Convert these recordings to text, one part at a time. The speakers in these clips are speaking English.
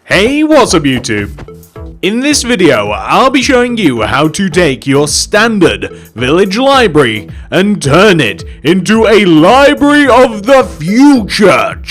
Hey, what's up YouTube? In this video, I'll be showing you how to take your standard village library and turn it into a library of the future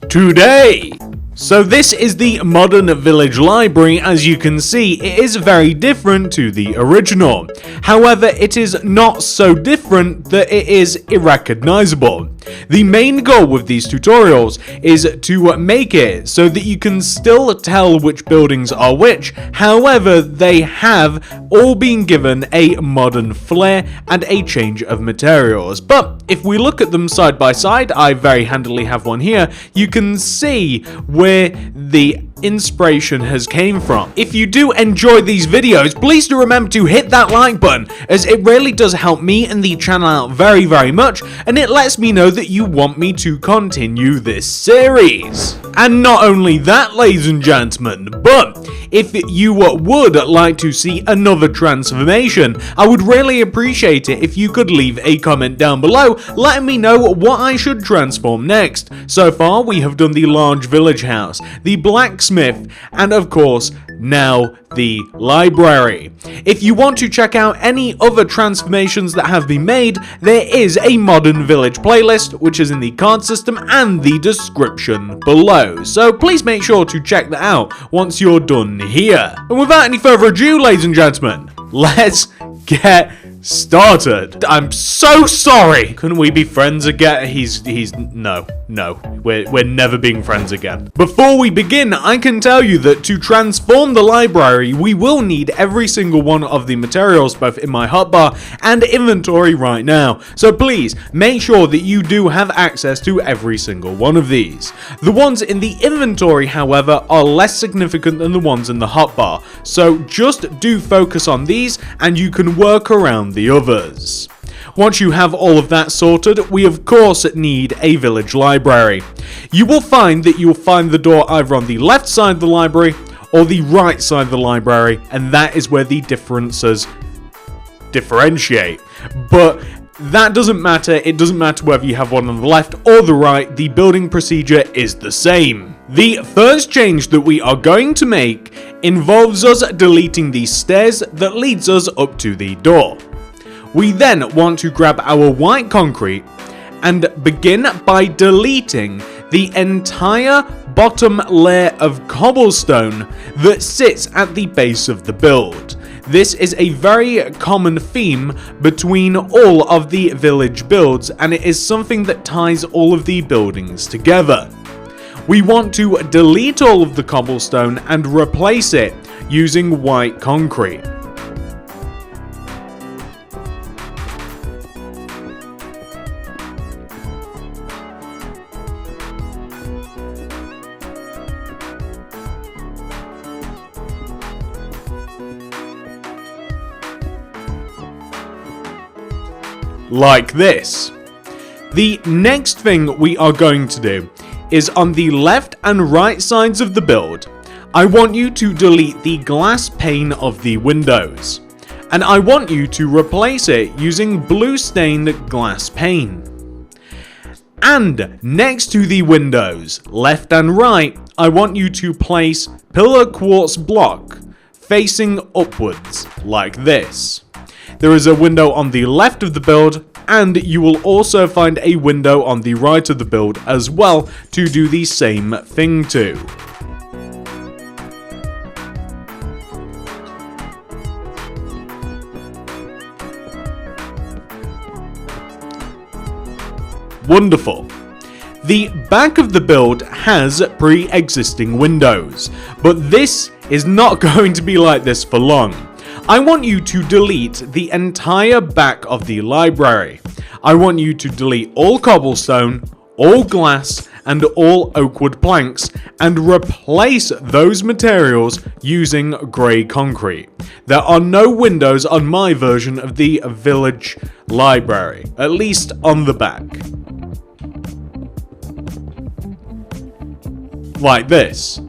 today. So this is the modern village library. As you can see, it is very different to the original. However, it is not so different that it is irrecognizable. The main goal with these tutorials is to make it so that you can still tell which buildings are which, however they have all been given a modern flair and a change of materials. But if we look at them side by side, I very handily have one here, you can see where the inspiration has came from. If you do enjoy these videos, please do remember to hit that like button, as it really does help me and the channel out very much, and it lets me know that you want me to continue this series. And not only that, ladies and gentlemen, but if you would like to see another transformation, I would really appreciate it if you could leave a comment down below letting me know what I should transform next. So far we have done the large village house, the blacksmith, and of course now the library. If you want to check out any other transformations that have been made, there is a modern village playlist which is in the card system and the description below, so please make sure to check that out once you're done here. And without any further ado, ladies and gentlemen, let's get started. I'm so sorry. Couldn't we be friends again? No, we're never being friends again. Before we begin, I can tell you that to transform the library, we will need every single one of the materials both in my hotbar and inventory right now. So please make sure that you do have access to every single one of these. The ones in the inventory, however, are less significant than the ones in the hotbar. So just do focus on these and you can work around the others. Once you have all of that sorted, we of course need a village library. You will find that you will find the door either on the left side of the library or the right side of the library, and that is where the differences differentiate. But that doesn't matter. It doesn't matter whether you have one on the left or the right, the building procedure is the same. The first change that we are going to make involves us deleting the stairs that leads us up to the door. We then want to grab our white concrete and begin by deleting the entire bottom layer of cobblestone that sits at the base of the build. This is a very common theme between all of the village builds, and it is something that ties all of the buildings together. We want to delete all of the cobblestone and replace it using white concrete. Like this. The next thing we are going to do is on the left and right sides of the build, I want you to delete the glass pane of the windows, and I want you to replace it using blue stained glass pane. And next to the windows, left and right, I want you to place pillar quartz block facing upwards like this. There is a window on the left of the build, and you will also find a window on the right of the build as well to do the same thing to. Wonderful. The back of the build has pre-existing windows, but this is not going to be like this for long. I want you to delete the entire back of the library. I want you to delete all cobblestone, all glass, and all oak wood planks, and replace those materials using grey concrete. There are no windows on my version of the village library, at least on the back. Like this.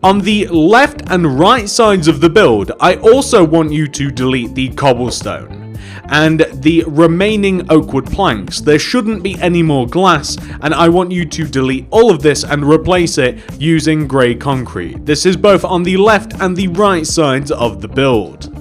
On the left and right sides of the build, I also want you to delete the cobblestone. and the remaining oak wood planks. There shouldn't be any more glass, and I want you to delete all of this and replace it using grey concrete. This is both on the left and the right sides of the build.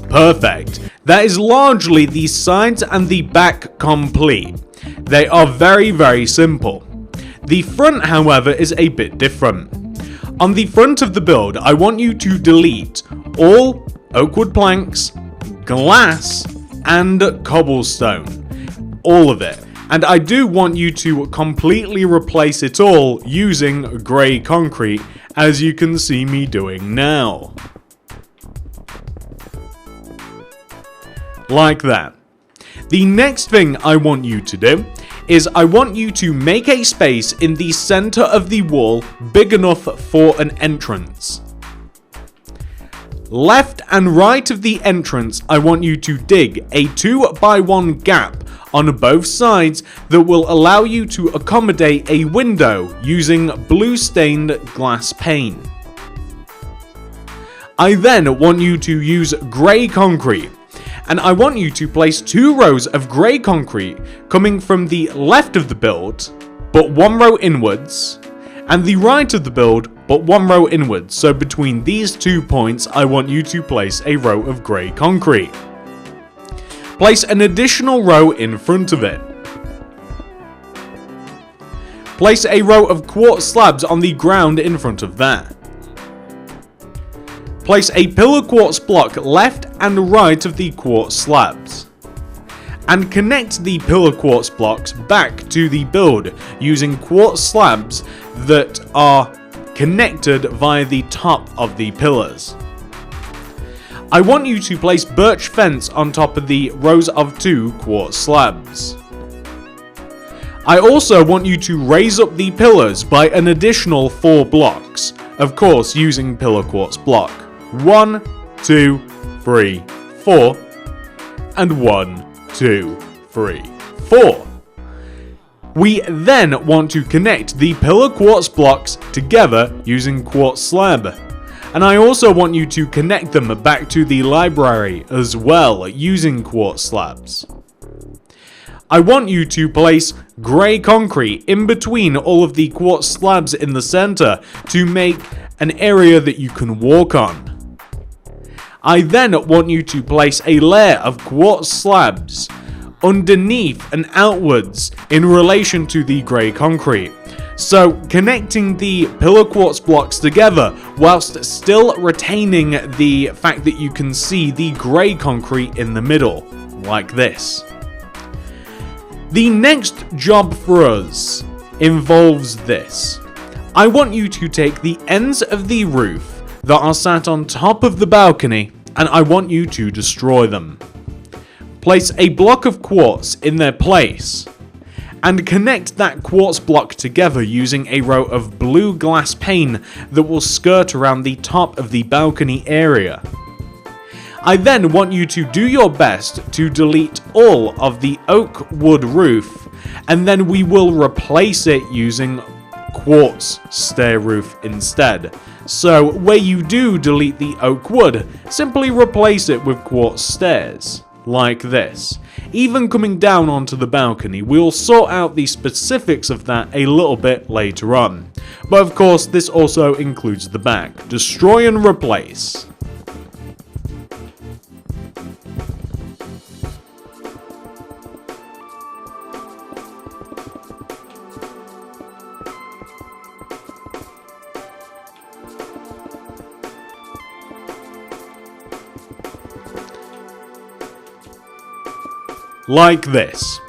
Perfect. That is largely the sides and the back complete. They are very simple. The front, however, is a bit different. On the front of the build, I want you to delete all oak wood planks, glass, and cobblestone. All of it. And I do want you to completely replace it all using grey concrete, as you can see me doing now. Like that. The next thing I want you to do is I want you to make a space in the center of the wall big enough for an entrance. Left and right of the entrance, I want you to dig a 2x1 gap on both sides that will allow you to accommodate a window using blue stained glass pane. I then want you to use grey concrete, and I want you to place 2 rows of grey concrete coming from the left of the build, but 1 row inwards, and the right of the build, but 1 row inwards. So between these 2 points, I want you to place a row of grey concrete. Place an additional row in front of it. Place a row of quartz slabs on the ground in front of that. Place a pillar quartz block left and right of the quartz slabs. And connect the pillar quartz blocks back to the build using quartz slabs that are connected via the top of the pillars. I want you to place birch fence on top of the rows of 2 quartz slabs. I also want you to raise up the pillars by an additional 4 blocks, of course using pillar quartz block. 1, 2, 3, 4, and 1, 2, 3, 4. We then want to connect the pillar quartz blocks together using quartz slab. And I also want you to connect them back to the library as well using quartz slabs. I want you to place grey concrete in between all of the quartz slabs in the center to make an area that you can walk on. I then want you to place a layer of quartz slabs underneath and outwards in relation to the grey concrete. So connecting the pillar quartz blocks together whilst still retaining the fact that you can see the grey concrete in the middle, like this. The next job for us involves this. I want you to take the ends of the roof that are sat on top of the balcony, and I want you to destroy them. Place a block of quartz in their place, and connect that quartz block together using a row of blue glass pane that will skirt around the top of the balcony area. I then want you to do your best to delete all of the oak wood roof, and then we will replace it using quartz stair roof instead. So where you do delete the oak wood, simply replace it with quartz stairs, like this. Even coming down onto the balcony, we'll sort out the specifics of that a little bit later on. But of course, this also includes the back. Destroy and replace. Like this.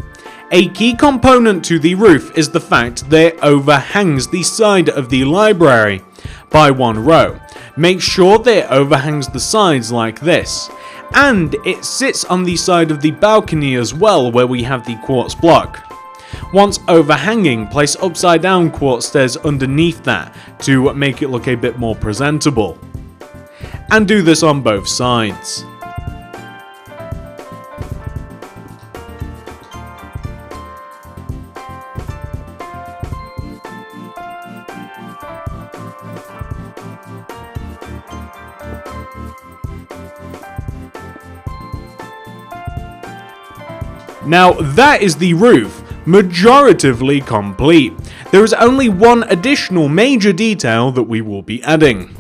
A key component to the roof is the fact that it overhangs the side of the library by one row. Make sure that it overhangs the sides like this. And it sits on the side of the balcony as well, where we have the quartz block. Once overhanging, place upside down quartz stairs underneath that to make it look a bit more presentable. And do this on both sides. Now that is the roof, majoritively complete. There is only one additional major detail that we will be adding,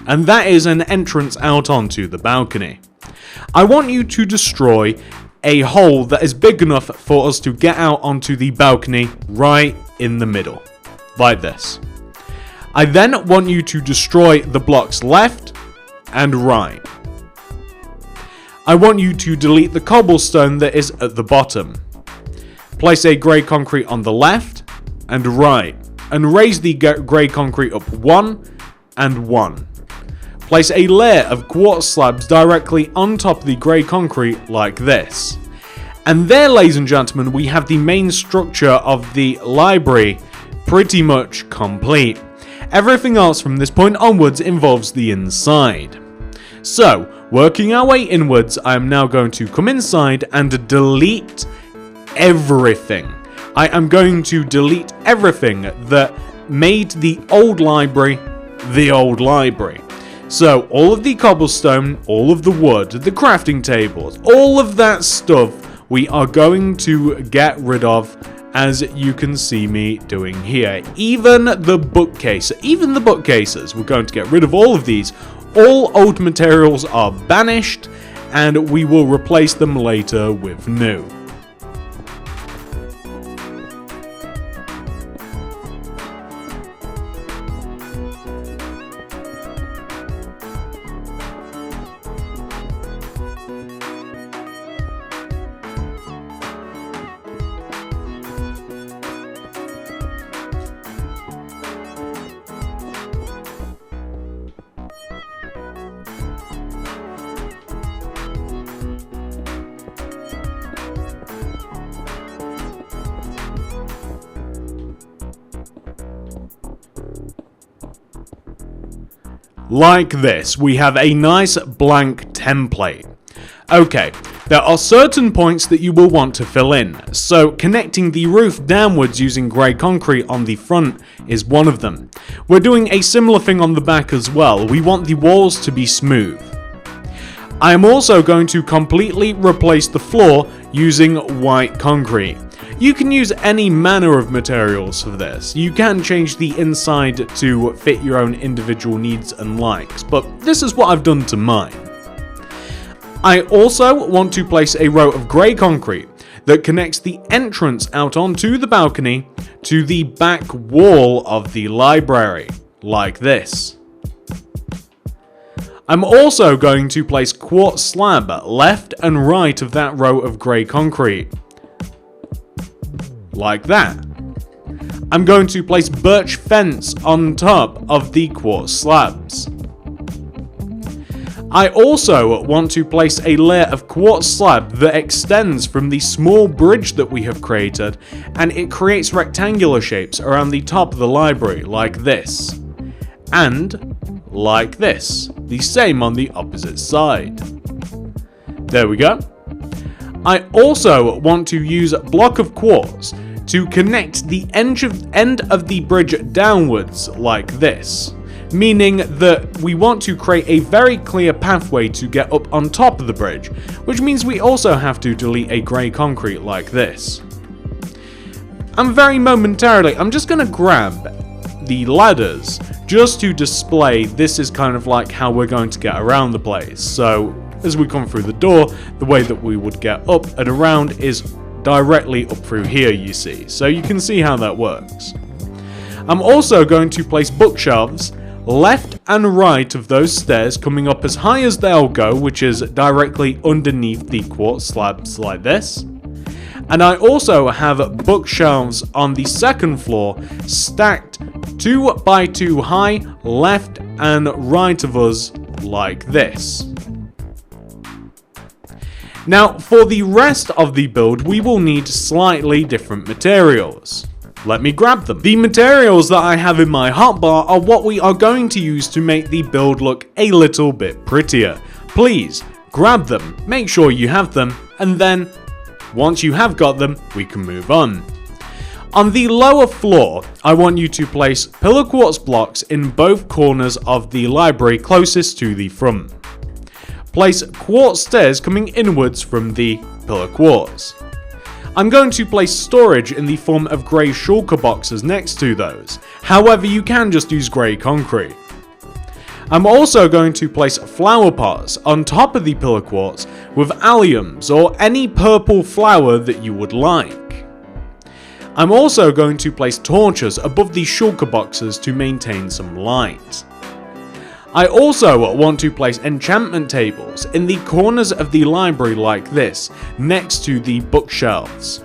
and that is an entrance out onto the balcony. I want you to destroy a hole that is big enough for us to get out onto the balcony right in the middle, like this. I then want you to destroy the blocks left and right. I want you to delete the cobblestone that is at the bottom. Place a grey concrete on the left and right, and raise the grey concrete up 1 and 1. Place a layer of quartz slabs directly on top of the grey concrete like this. And there, ladies and gentlemen, we have the main structure of the library pretty much complete. Everything else from this point onwards involves the inside. So, working our way inwards, I am now going to come inside and delete everything. I am going to delete everything that made the old library the old library. So, all of the cobblestone, all of the wood, the crafting tables, all of that stuff we are going to get rid of, as you can see me doing here. Even the bookcases, we're going to get rid of all of these. All old materials are banished, and we will replace them later with new. Like this, we have a nice blank template. Okay, there are certain points that you will want to fill in, so connecting the roof downwards using grey concrete on the front is one of them. We're doing a similar thing on the back as well. We want the walls to be smooth. I am also going to completely replace the floor using white concrete. You can use any manner of materials for this. You can change the inside to fit your own individual needs and likes, but this is what I've done to mine. I also want to place a row of grey concrete that connects the entrance out onto the balcony to the back wall of the library, like this. I'm also going to place quartz slab left and right of that row of grey concrete, like that. I'm going to place birch fence on top of the quartz slabs. I also want to place a layer of quartz slab that extends from the small bridge that we have created, and it creates rectangular shapes around the top of the library, like this. And like this. The same on the opposite side. There we go. I also want to use a block of quartz to connect the end of the bridge downwards like this, meaning that we want to create a very clear pathway to get up on top of the bridge, which means we also have to delete a grey concrete like this. I'm just going to grab the ladders just to display this is kind of like how we're going to get around the place. So as we come through the door, the way that we would get up and around is directly up through here, you see. So you can see how that works. I'm also going to place bookshelves left and right of those stairs, coming up as high as they'll go, which is directly underneath the quartz slabs like this. And I also have bookshelves on the second floor, stacked 2 by 2 high, left and right of us, like this. Now, for the rest of the build, we will need slightly different materials. Let me grab them. The materials that I have in my hotbar are what we are going to use to make the build look a little bit prettier. Please, grab them, make sure you have them, and then, once you have got them, we can move on. On the lower floor, I want you to place pillar quartz blocks in both corners of the library closest to the front. Place quartz stairs coming inwards from the pillar quartz. I'm going to place storage in the form of grey shulker boxes next to those, however you can just use grey concrete. I'm also going to place flower pots on top of the pillar quartz with alliums or any purple flower that you would like. I'm also going to place torches above the shulker boxes to maintain some light. I also want to place enchantment tables in the corners of the library like this, next to the bookshelves.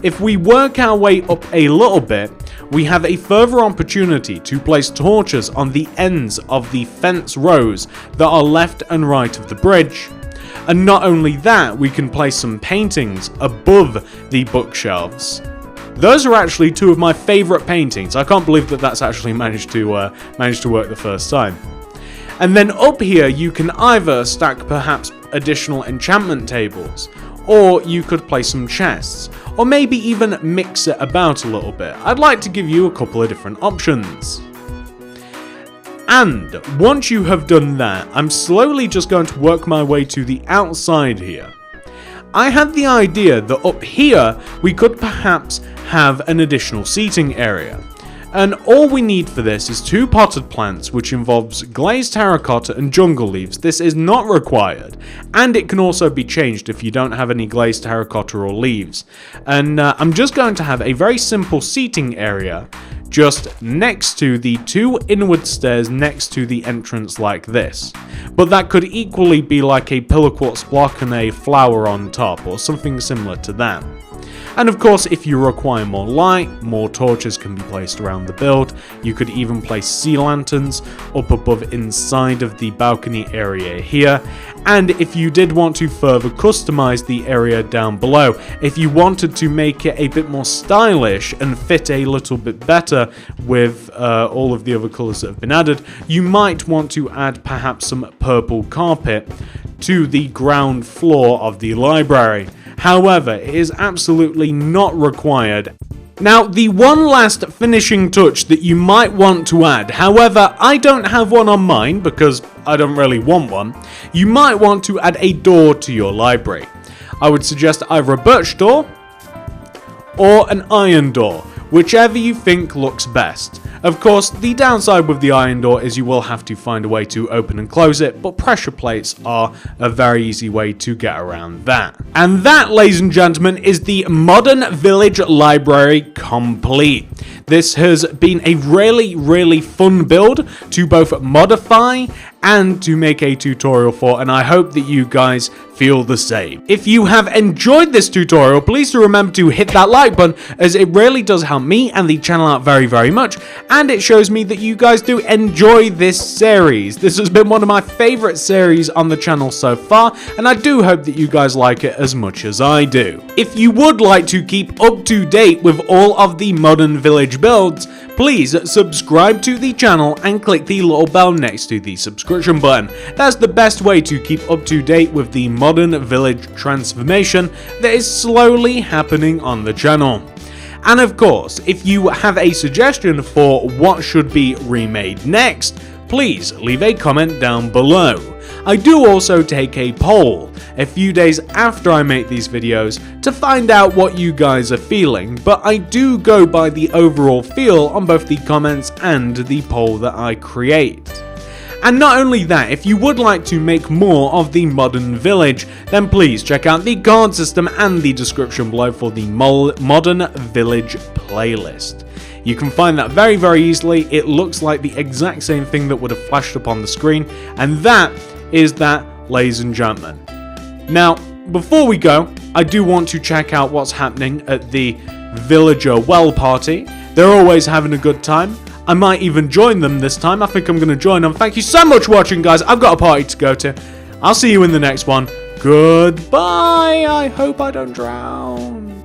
If we work our way up a little bit, we have a further opportunity to place torches on the ends of the fence rows that are left and right of the bridge. And not only that, we can place some paintings above the bookshelves. Those are actually 2 of my favourite paintings. I can't believe that that's actually managed to work the first time. And then up here you can either stack perhaps additional enchantment tables, or you could place some chests, or maybe even mix it about a little bit. I'd like to give you a couple of different options. And once you have done that, I'm slowly just going to work my way to the outside here. I had the idea that up here we could perhaps have an additional seating area. And all we need for this is 2 potted plants, which involves glazed terracotta and jungle leaves. This is not required, and it can also be changed if you don't have any glazed terracotta or leaves. And I'm just going to have a very simple seating area just next to the 2 inward stairs next to the entrance like this. But that could equally be like a pillar quartz block and a flower on top, or something similar to that. And of course, if you require more light, more torches can be placed around the build. You could even place sea lanterns up above inside of the balcony area here. And if you did want to further customize the area down below, if you wanted to make it a bit more stylish and fit a little bit better with all of the other colors that have been added, you might want to add perhaps some purple carpet to the ground floor of the library. However, it is absolutely not required. Now, the one last finishing touch that you might want to add, however, I don't have one on mine because I don't really want one, you might want to add a door to your library. I would suggest either a birch door or an iron door, whichever you think looks best. Of course, the downside with the iron door is you will have to find a way to open and close it, but pressure plates are a very easy way to get around that. And that, ladies and gentlemen, is the Modern Village Library complete. This has been a really fun build to both modify and to make a tutorial for, and I hope that you guys feel the same. If you have enjoyed this tutorial, please do remember to hit that like button, as it really does help me and the channel out very much, and it shows me that you guys do enjoy this series. This has been one of my favorite series on the channel so far, and I do hope that you guys like it as much as I do. If you would like to keep up to date with all of the Modern Village builds, please subscribe to the channel and click the little bell next to the subscription button. That's the best way to keep up to date with the Modern Village transformation that is slowly happening on the channel. And of course, if you have a suggestion for what should be remade next, please leave a comment down below. I do also take a poll a few days after I make these videos to find out what you guys are feeling, but I do go by the overall feel on both the comments and the poll that I create. And not only that, if you would like to make more of the Modern Village, then please check out the card system and the description below for the Modern Village playlist. You can find that very easily. It looks like the exact same thing that would have flashed up on the screen, and that is that, ladies and gentlemen. Now, before we go, I do want to check out what's happening at the villager well party. They're always having a good time. I might even join them this time. I think I'm going to join them. Thank you so much for watching, guys. I've got a party to go to. I'll see you in the next one. Goodbye. I hope I don't drown.